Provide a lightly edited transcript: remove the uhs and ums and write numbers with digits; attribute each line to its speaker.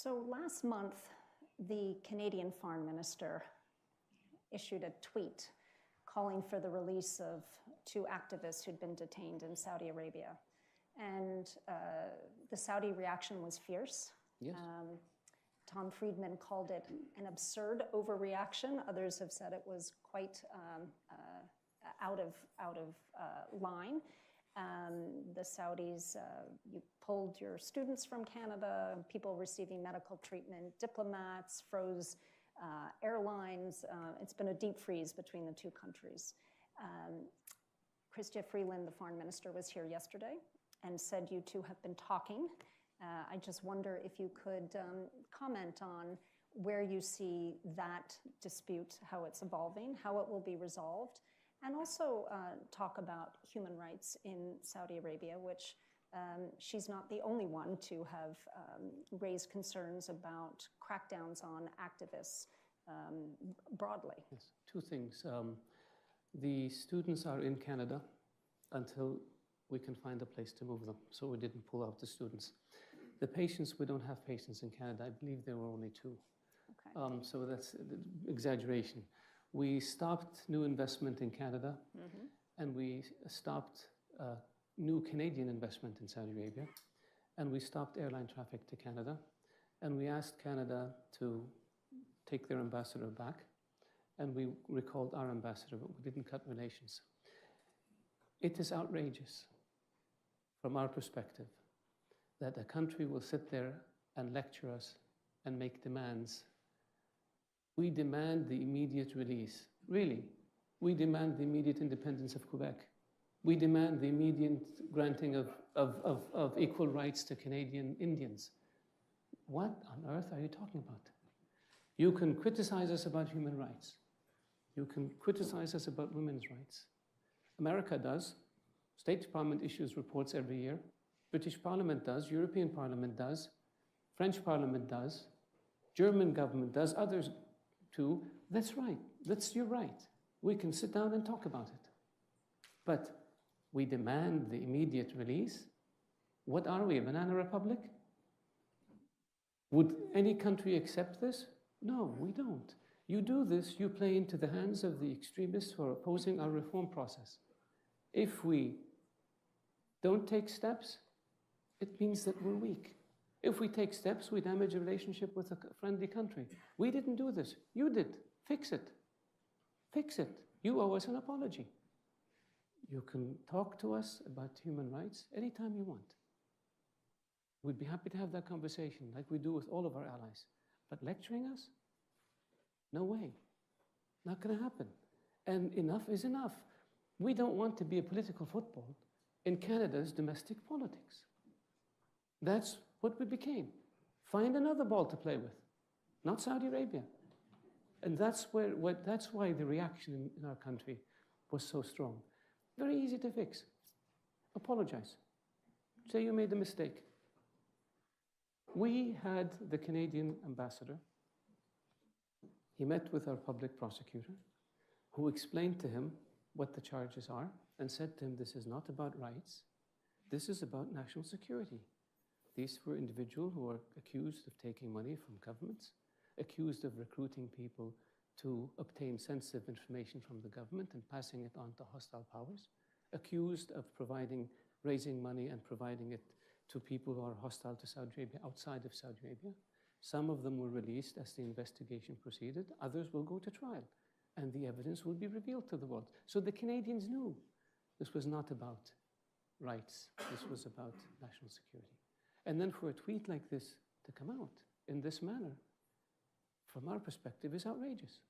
Speaker 1: So last month, the Canadian Foreign Minister issued a tweet calling for the release of two activists who'd been detained in Saudi Arabia. And the Saudi reaction was fierce.
Speaker 2: Yes.
Speaker 1: Tom Friedman called it an absurd overreaction. Others have said it was quite out of line. The Saudis, you pulled your students from Canada, people receiving medical treatment, diplomats, froze airlines. It's been a deep freeze between the two countries. Chrystia Freeland, the foreign minister, was here yesterday and said you two have been talking. I just wonder if you could comment on where you see that dispute, how it's evolving, how it will be resolved, and also talk about human rights in Saudi Arabia, which she's not the only one to have raised concerns about crackdowns on activists broadly.
Speaker 2: Yes, two things. The students are in Canada until we can find a place to move them, so we didn't pull out the students. The patients, we don't have patients in Canada. I believe there were only two.
Speaker 1: Okay.
Speaker 2: So that's exaggeration. We stopped new investment in Canada, and we stopped new Canadian investment in Saudi Arabia, and we stopped airline traffic to Canada, and we asked Canada to take their ambassador back, and we recalled our ambassador, but we didn't cut relations. It is outrageous, from our perspective, that a country will sit there and lecture us and make demands. We demand the immediate release. Really, we demand the immediate independence of Quebec. We demand the immediate granting of equal rights to Canadian Indians. What on earth are you talking about? You can criticize us about human rights. You can criticize us about women's rights. America does. State Department issues reports every year. British Parliament does. European Parliament does. French Parliament does. German government does. Others too. That's right. That's your right. We can sit down and talk about it. But we demand the immediate release. What are we, a banana republic? Would any country accept this? No, we don't. You do this, you play into the hands of the extremists who are opposing our reform process. If we don't take steps, it means that we're weak. If we take steps, we damage a relationship with a friendly country. We didn't do this. You did. Fix it. Fix it. You owe us an apology. You can talk to us about human rights anytime you want. We'd be happy to have that conversation like we do with all of our allies. But lecturing us? No way. Not going to happen. And enough is enough. We don't want to be a political football in Canada's domestic politics. That's what we became. Find another ball to play with, not Saudi Arabia. And that's why the reaction in our country was so strong. Very easy to fix. Apologize. Say you made a mistake. We had the Canadian ambassador. He met with our public prosecutor, who explained to him what the charges are and said to him, this is not about rights. This is about national security. These were individuals who are accused of taking money from governments, accused of recruiting people to obtain sensitive information from the government and passing it on to hostile powers, accused of raising money and providing it to people who are hostile to Saudi Arabia outside of Saudi Arabia. Some of them were released as the investigation proceeded. Others will go to trial, and the evidence will be revealed to the world. So the Canadians knew this was not about rights. This was about national security. And then for a tweet like this to come out in this manner, from our perspective, is outrageous.